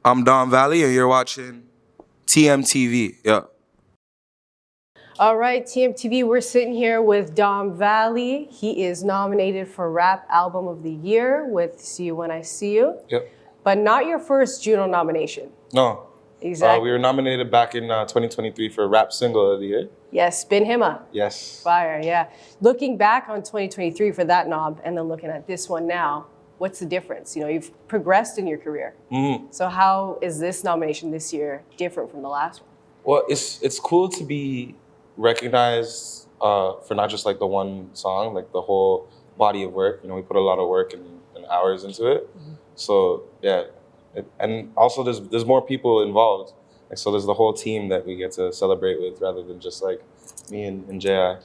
I'm Dom Vallie, and you're watching TMTV. Yeah. All right, TMTV, we're sitting here with Dom Vallie. He is nominated for Rap Album of the Year with See You When I See You. Yep. But not your first Juno nomination. No. Exactly. We were nominated back in 2023 for Rap Single of the Year. Yes, Spin Himma. Yes. Fire, yeah. Looking back on 2023 for that knob and then looking at this one now, what's the difference? You know, you've progressed in your career. Mm-hmm. So how is this nomination this year different from the last one? Well, it's cool to be recognized for not just like the one song, like the whole body of work. You know, we put a lot of work and hours into it. Mm-hmm. So yeah, and also there's more people involved. Like, so there's the whole team that we get to celebrate with, rather than just like me and J.I.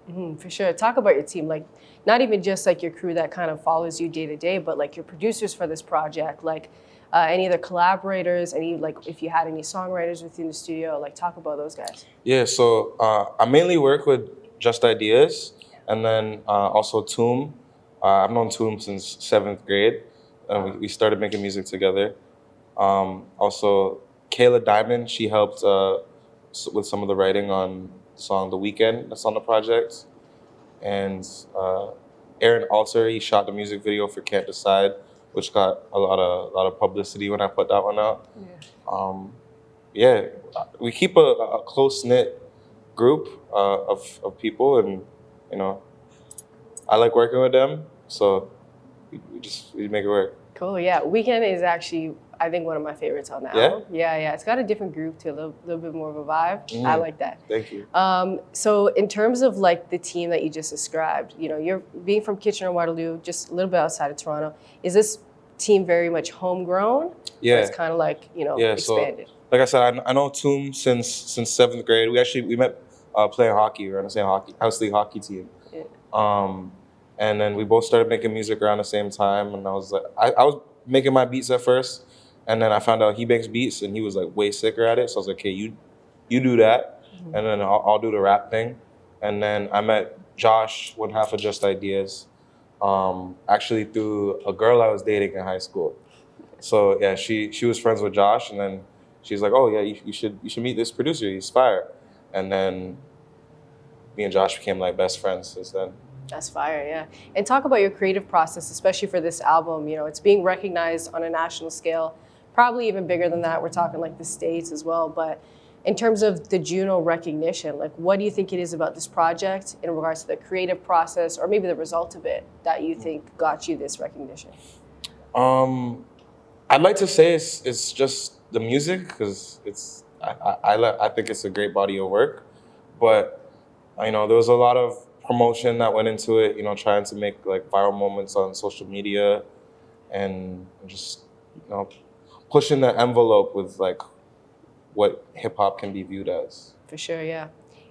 Mm-hmm, for sure. Talk about your team, like not even just like your crew that kind of follows you day to day, but like your producers for this project, like any other collaborators, any like if you had any songwriters within the studio, like talk about those guys. Yeah, so I mainly work with Just Ideas, and then also Toom. I've known Toom since 7th grade, and we started making music together. Also, Kayla Diamond, she helped with some of the writing on the song The Weekend that's on the project. And Aaron Alter, he shot the music video for Can't Decide, which got a lot of publicity when I put that one out. Yeah, we keep a close-knit group of people, and you know, I like working with them, so we make it work. Cool, yeah. Weekend is actually, I think, one of my favorites on the album. Yeah. It's got a different groove to a little bit more of a vibe. I like that. Thank you. So in terms of like the team that you just described, you know, you're being from Kitchener-Waterloo, just a little bit outside of Toronto. Is this team very much homegrown? Yeah. Or it's kind of like, you know, expanded? So, like I said, I know Toom since 7th grade. We met playing hockey. We were on the same house league hockey team. Yeah. And then we both started making music around the same time. And I was like, I was making my beats at first, and then I found out he makes beats, and he was like way sicker at it. So I was like, okay, you do that, and then I'll do the rap thing. And then I met Josh, one half of Just Ideas, actually through a girl I was dating in high school. So yeah, she was friends with Josh, and then she's like, oh yeah, you should meet this producer. He's fire. And then me and Josh became like best friends since then. That's fire, yeah. And talk about your creative process, especially for this album. You know, it's being recognized on a national scale, probably even bigger than that. We're talking like the States as well. But in terms of the Juno recognition, like what do you think it is about this project in regards to the creative process, or maybe the result of it, that you think got you this recognition? I'd like to say it's just the music, because I think it's a great body of work. But you know, there was a lot of promotion that went into it, you know, trying to make like viral moments on social media, and just, you know, pushing the envelope with like what hip hop can be viewed as. For sure, yeah.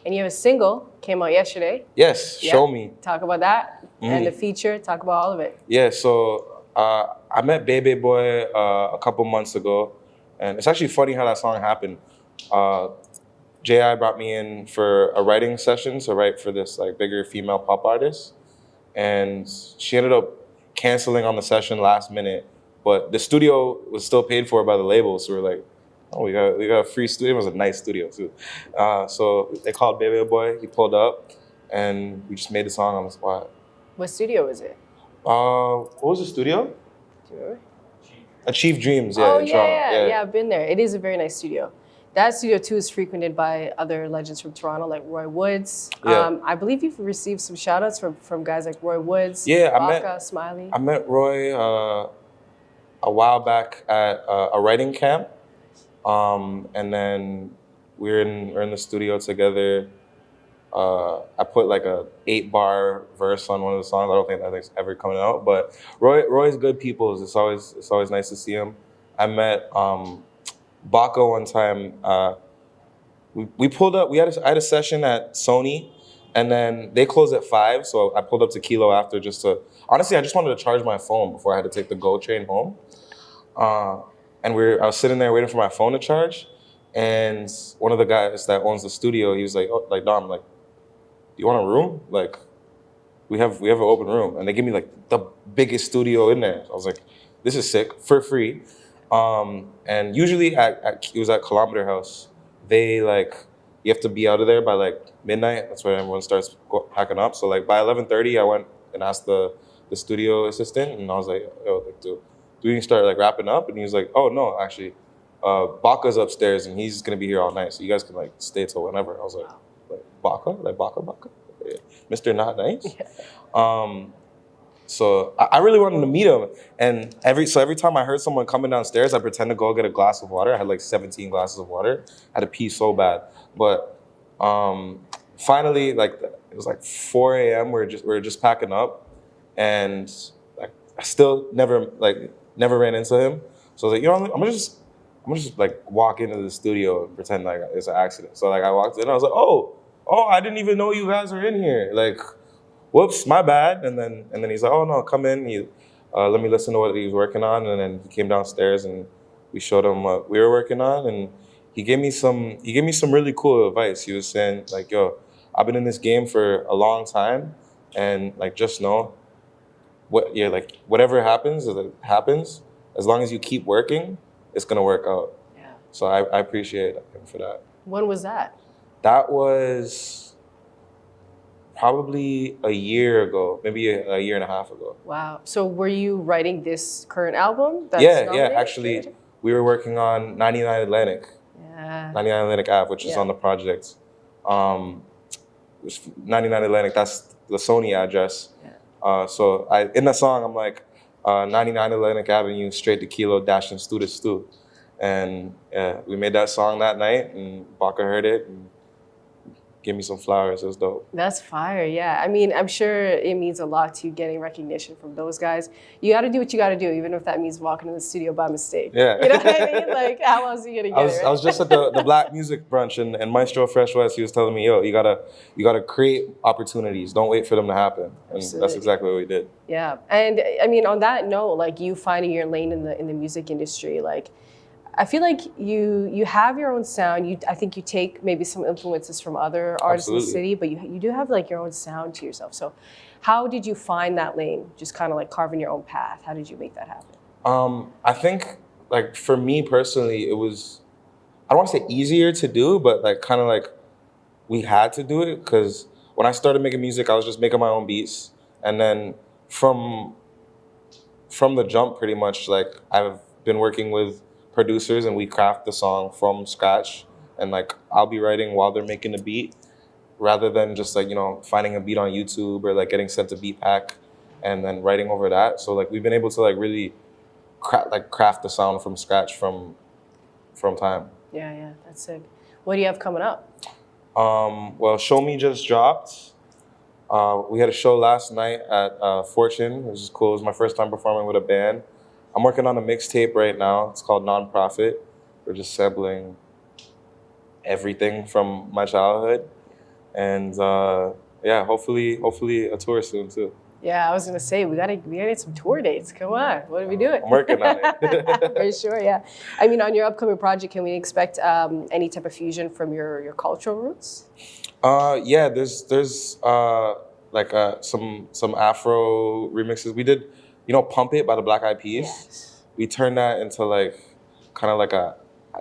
And you have a single, came out yesterday. Yes, yeah. Show Me. Talk about that, and the feature, talk about all of it. Yeah, so I met Bebe Boy a couple months ago, and it's actually funny how that song happened. J.I. brought me in for a writing session to write for this like bigger female pop artist, and she ended up canceling on the session last minute. But the studio was still paid for by the label, so we're like, oh, we got a free studio. It was a nice studio too. So they called Bebe Boy. He pulled up, and we just made the song on the spot. What studio was it? What was the studio? Do you remember? Achieve Dreams. Yeah. Oh in Toronto. Yeah. I've been there. It is a very nice studio. That studio, too, is frequented by other legends from Toronto, like Roy Woods. Yeah. I believe you've received some shout-outs from guys like Roy Woods, yeah, Baka, Smiley. I met Roy a while back at a writing camp, and then we're in the studio together. I put like a 8-bar verse on one of the songs. I don't think that thing's ever coming out, but Roy's good people. It's always nice to see him. I met Baka one time. We pulled up. I had a session at Sony, and then they closed at 5. So I pulled up to Kilo after honestly, I just wanted to charge my phone before I had to take the GO train home. And I was sitting there waiting for my phone to charge, and one of the guys that owns the studio, he was like, "Oh, like Dom, like, do you want a room? Like, we have an open room," and they give me like the biggest studio in there. I was like, "This is sick for free." And usually it was at Kilometer House. They like you have to be out of there by like midnight. That's when everyone starts packing up. So like by 11:30, I went and asked the studio assistant, and I was like, "Yo, like, do we start like wrapping up?" And he was like, "Oh no, actually, Baka's upstairs, and he's gonna be here all night, so you guys can like stay till whenever." I was like Baka, like Baka, yeah. Mr. Not Nice. Yeah. So I really wanted to meet him, and every time I heard someone coming downstairs, I pretend to go get a glass of water. I had like 17 glasses of water. I had to pee so bad, but finally, like it was like 4 a.m. We were just packing up, and like I still never ran into him. So I was like, I'm gonna just like walk into the studio and pretend like it's an accident. So like I walked in, I was like, oh, I didn't even know you guys were in here. Like, whoops, my bad. And then he's like, oh no, come in. He let me listen to what he was working on, and then he came downstairs and we showed him what we were working on, and he gave me some really cool advice. He was saying like, yo, I've been in this game for a long time, and like just know whatever happens, it happens. As long as you keep working, it's gonna work out. Yeah. So I appreciate him for that. When was that? That was probably a year ago, maybe a year and a half ago. Wow. So were you writing this current album? Yeah. Actually, we were working on 99 Atlantic. Yeah. 99 Atlantic Ave, which is on the project. 99 Atlantic, that's the Sony address. Yeah. So in the song, I'm like, 99 Atlantic Avenue, straight to Kilo, dashing stew to stew. And we made that song that night, and Baka heard it and gave me some flowers. It was dope. That's fire, yeah. I mean, I'm sure it means a lot to you getting recognition from those guys. You got to do what you got to do, even if that means walking in the studio by mistake. Yeah. You know what I mean? Like, how else are you going to get it, right? I was just at the Black Music Brunch, and Maestro Fresh West, he was telling me, yo, you gotta create opportunities. Don't wait for them to happen. And that's exactly what we did. Yeah. And I mean, on that note, like you finding your lane in the music industry, like, I feel like you have your own sound. I think you take maybe some influences from other artists in the city, but you do have like your own sound to yourself. So how did you find that lane? Just kind of like carving your own path. How did you make that happen? I think like for me personally, it was, I don't want to say easier to do, but like kind of like we had to do it, because when I started making music, I was just making my own beats. And then from the jump, pretty much, like I've been working with producers, and we craft the song from scratch, and like I'll be writing while they're making the beat, rather than just like finding a beat on YouTube or like getting sent a beat pack and then writing over that. So like we've been able to like really craft the sound from scratch from time. Yeah, that's sick. What do you have coming up? Well, Show Me just dropped. We had a show last night at Fortune, which is cool. It was my first time performing with a band. I'm working on a mixtape right now. It's called Nonprofit. We're just sampling everything from my childhood, and hopefully a tour soon too. Yeah, I was gonna say we gotta get some tour dates. Come on, what are we doing? I'm working on it. For sure, yeah. I mean, on your upcoming project, can we expect any type of fusion from your cultural roots? Yeah, there's some Afro remixes. We did, Pump It by the Black Eyed Peas. Yes. We turned that into like kind of like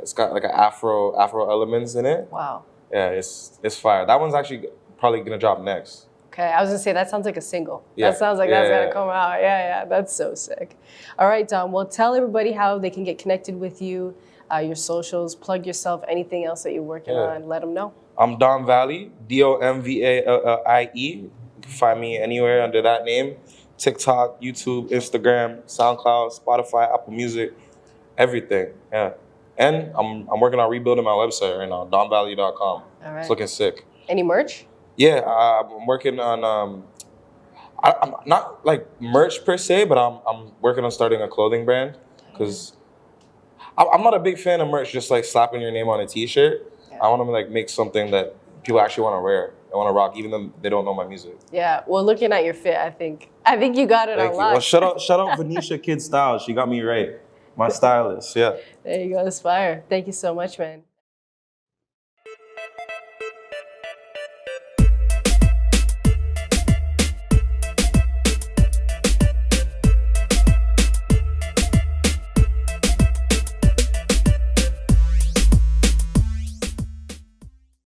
it's got like an Afro elements in it. Wow. Yeah, it's fire. That one's actually probably gonna drop next. Okay, I was gonna say that sounds like a single. Yeah. That sounds like that's gonna come out. Yeah, that's so sick. All right, Dom. Well, tell everybody how they can get connected with you, your socials, plug yourself, anything else that you're working on. Let them know. I'm Dom Vallie, DomVallie. You can find me anywhere under that name. TikTok, YouTube, Instagram, SoundCloud, Spotify, Apple Music, everything. Yeah. And I'm working on rebuilding my website right now, domvallie.com. All right. It's looking sick. Any merch? Yeah, I'm working on I'm not like merch per se, but I'm working on starting a clothing brand, because I'm not a big fan of merch just like slapping your name on a t-shirt. Yeah. I want to like make something that people actually want to wear. They want to rock, even though they don't know my music. Yeah. Well, looking at your fit, I think you got it on lock. Well, shout out Venetia Kid Style. She got me right. My stylist. Yeah. There you go. That's fire. Thank you so much, man.